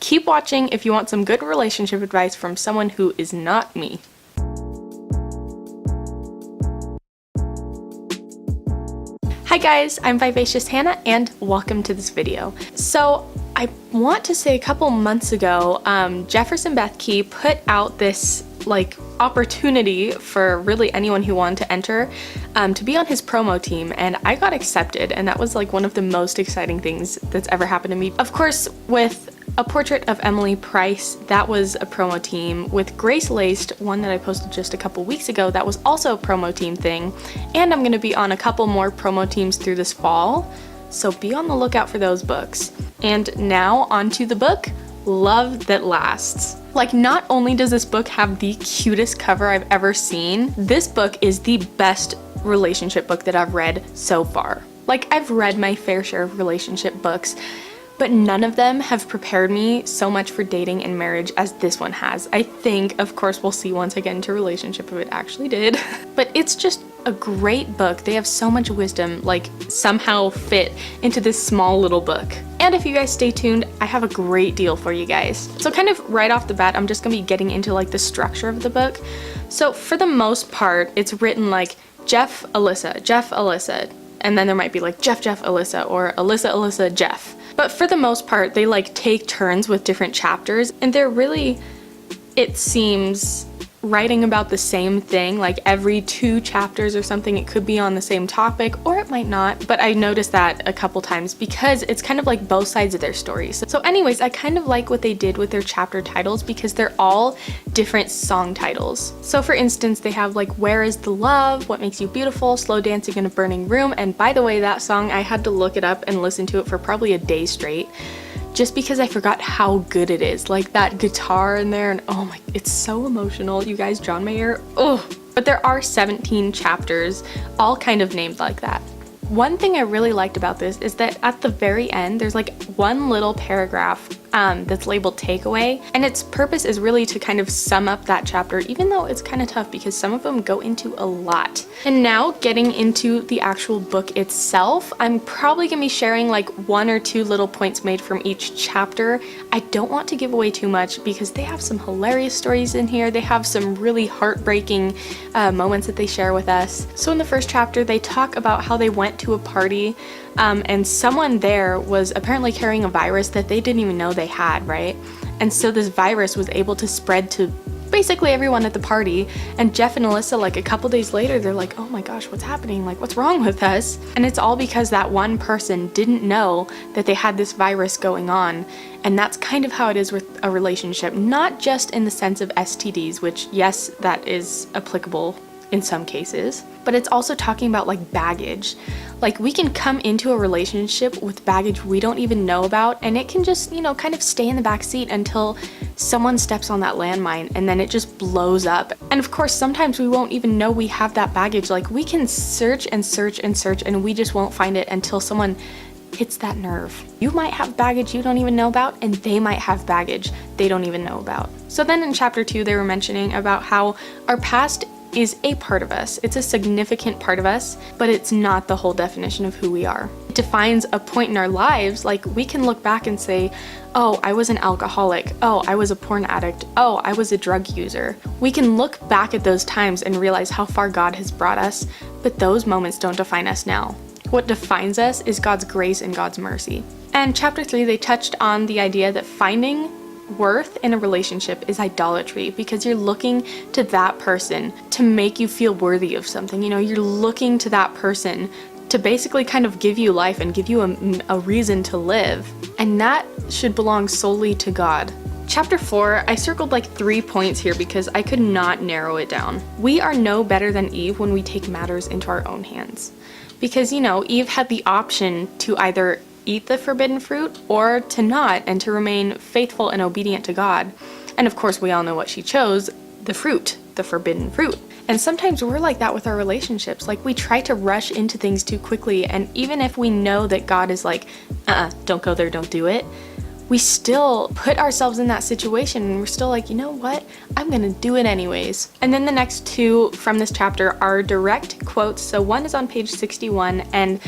Keep watching if you want some good relationship advice from someone who is not me. Hi guys, I'm Vivacious Hannah and welcome to this video. So I want to say a couple months ago, Jeff and Alyssa Bethke put out this opportunity for really anyone who wanted to enter to be on his promo team, and I got accepted, and that was one of the most exciting things that's ever happened to me. Of course, with A Portrait of Emily Price, that was a promo team. With Grace Laced, one that I posted just a couple weeks ago, that was also a promo team thing, and I'm going to be on a couple more promo teams through this fall, so be on the lookout for those books. And now onto the book, Love That Lasts. Not only does this book have the cutest cover I've ever seen, this book is the best relationship book that I've read so far. I've read my fair share of relationship books, but none of them have prepared me so much for dating and marriage as this one has. I think, of course, we'll see once I get into a relationship if it actually did. But it's just a great book. They have so much wisdom, somehow fit into this small little book. And if you guys stay tuned, I have a great deal for you guys. So kind of right off the bat, I'm just gonna be getting into the structure of the book. So for the most part, it's written Jeff, Alyssa, and then there might be Jeff, Alyssa, or Alyssa, Jeff. But for the most part, they take turns with different chapters, and they're really, it seems, writing about the same thing. Every 2 chapters or something, it could be on the same topic, or it might not, but I noticed that a couple times because it's kind of both sides of their stories. So anyways, I kind of like what they did with their chapter titles because they're all different song titles. So for instance, they have Where is the Love, What Makes You Beautiful, Slow Dancing in a Burning Room, and by the way, that song, I had to look it up and listen to it for probably a day straight, just because I forgot how good it is. That guitar in there, and oh my, it's so emotional. You guys, John Mayer, oh. But there are 17 chapters, all kind of named like that. One thing I really liked about this is that at the very end, there's one little paragraph that's labeled takeaway, and its purpose is really to kind of sum up that chapter, even though it's kind of tough because some of them go into a lot. And now getting into the actual book itself, I'm probably gonna be sharing 1 or 2 little points made from each chapter. I don't want to give away too much because they have some hilarious stories in here. They have some really heartbreaking moments that they share with us. So in the first chapter, they talk about how they went to a party and someone there was apparently carrying a virus that they didn't even know they had, right? And so this virus was able to spread to basically everyone at the party, and Jeff and Alyssa, a couple days later, they're like, oh my gosh, what's happening? What's wrong with us? And it's all because that one person didn't know that they had this virus going on. And that's kind of how it is with a relationship, not just in the sense of STDs, which yes, that is applicable in some cases, but it's also talking about baggage. We can come into a relationship with baggage we don't even know about, and it can just, kind of stay in the back seat until someone steps on that landmine, and then it just blows up. And of course, sometimes we won't even know we have that baggage. We can search and search and search, and we just won't find it until someone hits that nerve. You might have baggage you don't even know about, and they might have baggage they don't even know about. So then in chapter 2, they were mentioning about how our past is a part of us. It's a significant part of us, but it's not the whole definition of who we are. It defines a point in our lives. We can look back and say, oh, I was an alcoholic. Oh, I was a porn addict. Oh, I was a drug user. We can look back at those times and realize how far God has brought us, but those moments don't define us now. What defines us is God's grace and God's mercy. And chapter 3, they touched on the idea that finding worth in a relationship is idolatry, because you're looking to that person to make you feel worthy of something. You're looking to that person to basically kind of give you life and give you a reason to live. And that should belong solely to God. Chapter 4, I circled 3 points here because I could not narrow it down. We are no better than Eve when we take matters into our own hands. Because, Eve had the option to either eat the forbidden fruit or to not, and to remain faithful and obedient to God. And of course, we all know what she chose, the fruit, the forbidden fruit. And sometimes we're like that with our relationships. We try to rush into things too quickly, and even if we know that God is don't go there, don't do it, we still put ourselves in that situation, and we're still you know what? I'm gonna do it anyways. And then the next 2 from this chapter are direct quotes. So one is on page 61, and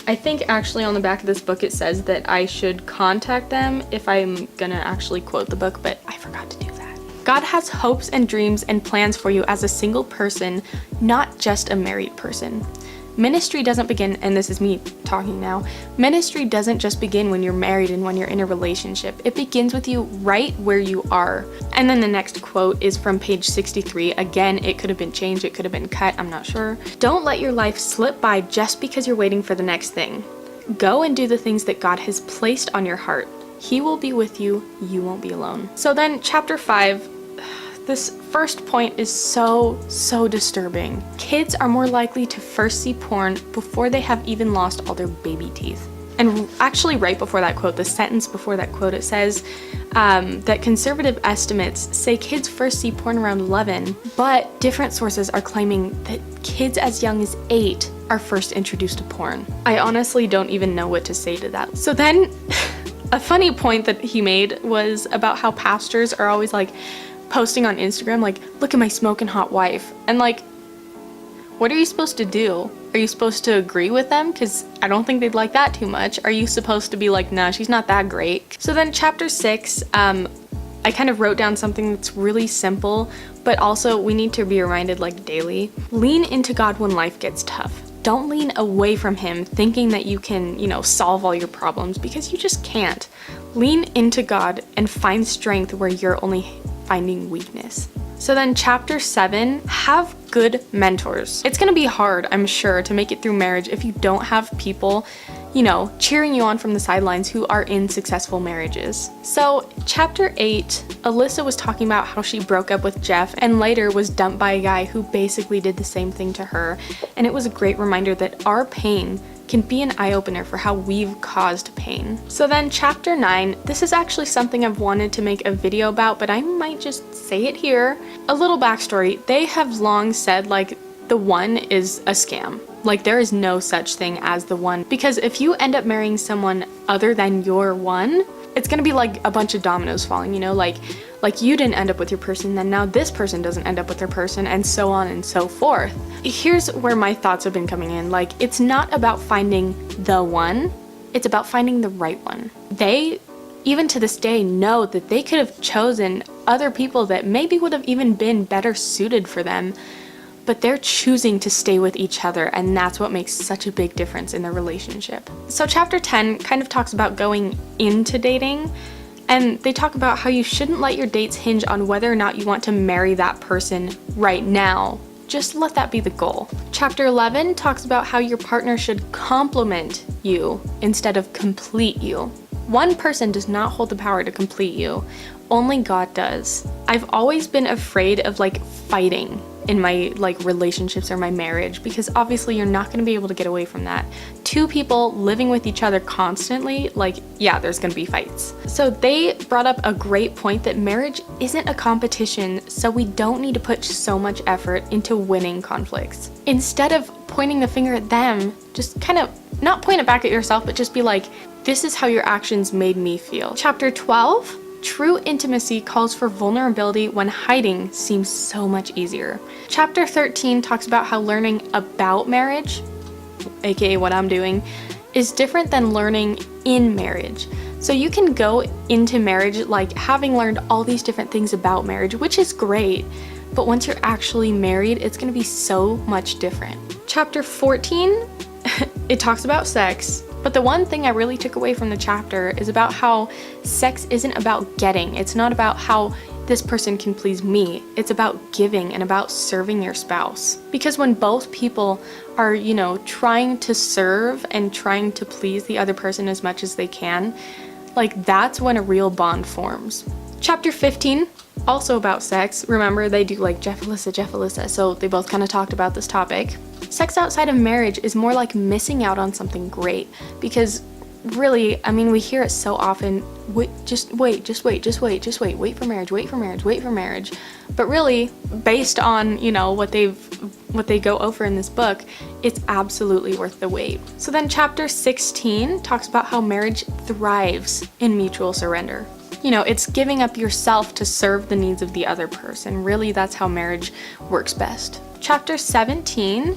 I think actually on the back of this book it says that I should contact them if I'm gonna actually quote the book, but I forgot to do that. God has hopes and dreams and plans for you as a single person, not just a married person. Ministry doesn't begin, and this is me talking now, ministry doesn't just begin when you're married and when you're in a relationship. It begins with you right where you are. And then the next quote is from page 63. Again, it could have been changed, it could have been cut, I'm not sure. Don't let your life slip by just because you're waiting for the next thing. Go and do the things that God has placed on your heart. He will be with you, you won't be alone. So then chapter 5, this first point is so disturbing. Kids are more likely to first see porn before they have even lost all their baby teeth. And actually right before that quote, the sentence before that quote, it says that conservative estimates say kids first see porn around 11, but different sources are claiming that kids as young as 8 are first introduced to porn. I honestly don't even know what to say to that. So then, a funny point that he made was about how pastors are always like, posting on Instagram like, look at my smoking hot wife, and like, what are you supposed to do? Are you supposed to agree with them? Because I don't think they'd like that too much. Are you supposed to be like, nah, she's not that great? So then chapter 6, I kind of wrote down something that's really simple, but also we need to be reminded like daily. Lean into God when life gets tough. Don't lean away from him thinking that you can, solve all your problems, because you just can't. Lean into God and find strength where you're only finding weakness. So then chapter 7, have good mentors. It's gonna be hard, I'm sure, to make it through marriage if you don't have people, cheering you on from the sidelines who are in successful marriages. So chapter 8, Alyssa was talking about how she broke up with Jeff and later was dumped by a guy who basically did the same thing to her. And it was a great reminder that our pain can be an eye-opener for how we've caused pain. So then chapter 9, this is actually something I've wanted to make a video about, but I might just say it here. A little backstory, they have long said like the one is a scam. Like there is no such thing as the one, because if you end up marrying someone other than your one, it's gonna be like a bunch of dominoes falling, like you didn't end up with your person, then now this person doesn't end up with their person, and so on and so forth. Here's where my thoughts have been coming in. Like, it's not about finding the one, it's about finding the right one. They, even to this day, know that they could have chosen other people that maybe would have even been better suited for them, but they're choosing to stay with each other, and that's what makes such a big difference in their relationship. So chapter 10 kind of talks about going into dating, and they talk about how you shouldn't let your dates hinge on whether or not you want to marry that person right now. Just let that be the goal. Chapter 11 talks about how your partner should complement you instead of complete you. One person does not hold the power to complete you. Only God does. I've always been afraid of fighting in my relationships or my marriage, because obviously you're not going to be able to get away from that. Two people living with each other constantly, there's going to be fights. So they brought up a great point that marriage isn't a competition, so we don't need to put so much effort into winning conflicts. Instead of pointing the finger at them, just kind of not point it back at yourself, but just be like, this is how your actions made me feel. Chapter 12, true intimacy calls for vulnerability when hiding seems so much easier. Chapter 13 talks about how learning about marriage, aka what I'm doing, is different than learning in marriage. So you can go into marriage having learned all these different things about marriage, which is great, but once you're actually married, it's gonna be so much different. Chapter 14, it talks about sex. But the one thing I really took away from the chapter is about how sex isn't about getting. It's not about how this person can please me. It's about giving and about serving your spouse. Because when both people are, trying to serve and trying to please the other person as much as they can, that's when a real bond forms. Chapter 15, also about sex. Remember, they do Jeff, Alyssa, so they both kind of talked about this topic. Sex outside of marriage is more like missing out on something great, because really, we hear it so often, wait for marriage. But really, based on, what they go over in this book, it's absolutely worth the wait. So then chapter 16 talks about how marriage thrives in mutual surrender. It's giving up yourself to serve the needs of the other person. Really, that's how marriage works best. Chapter 17,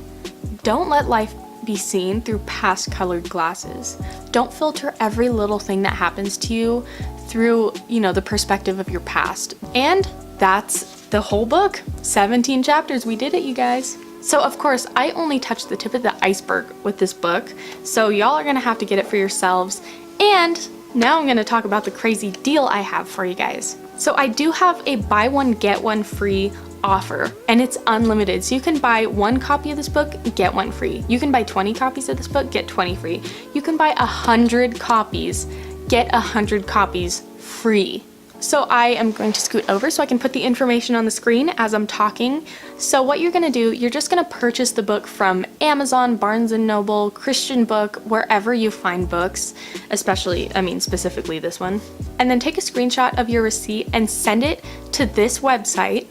don't let life be seen through past colored glasses. Don't filter every little thing that happens to you through, the perspective of your past. And that's the whole book. 17 chapters. We did it, you guys. So of course, I only touched the tip of the iceberg with this book, so y'all are gonna have to get it for yourselves. And now I'm gonna talk about the crazy deal I have for you guys. So I do have a buy one, get one free offer, and it's unlimited. So you can buy 1 copy of this book, get 1 free. You can buy 20 copies of this book, get 20 free. You can buy 100 copies, get 100 copies free. So I am going to scoot over so I can put the information on the screen as I'm talking. So what you're gonna do, you're just gonna purchase the book from Amazon, Barnes & Noble, Christian Book, wherever you find books, specifically this one. And then take a screenshot of your receipt and send it to this website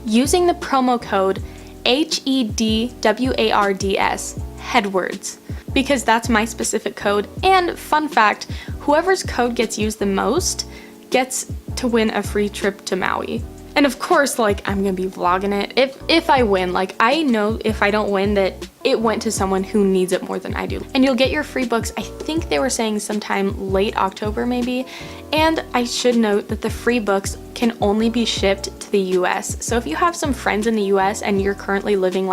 using the promo code HEDWARDS, hedwards, because that's my specific code. And fun fact, whoever's code gets used the most gets to win a free trip to Maui. And of course, I'm gonna be vlogging it. If I win, I know if I don't win that it went to someone who needs it more than I do. And you'll get your free books, I think they were saying sometime late October maybe. And I should note that the free books can only be shipped to the US. So if you have some friends in the US and you're currently living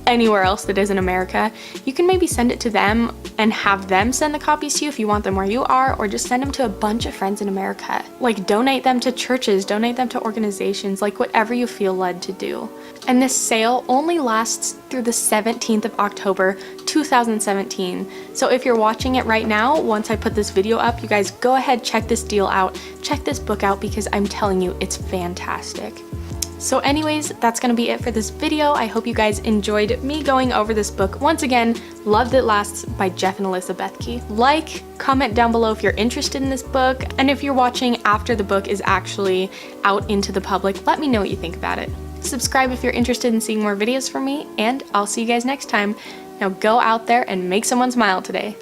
anywhere else that isn't America, you can maybe send it to them and have them send the copies to you if you want them where you are, or just send them to a bunch of friends in America. Donate them to churches, donate them to organizations, whatever you feel led to do. And this sale only lasts through the 17th of October, 2017. So if you're watching it right now, once I put this video up, you guys go ahead, check this deal out, check this book out, because I'm telling you, it's fantastic. So anyways, that's gonna be it for this video. I hope you guys enjoyed me going over this book. Once again, Love That Lasts by Jeff and Alyssa Bethke. Comment down below if you're interested in this book, and if you're watching after the book is actually out into the public, let me know what you think about it. Subscribe if you're interested in seeing more videos from me, and I'll see you guys next time. Now go out there and make someone smile today.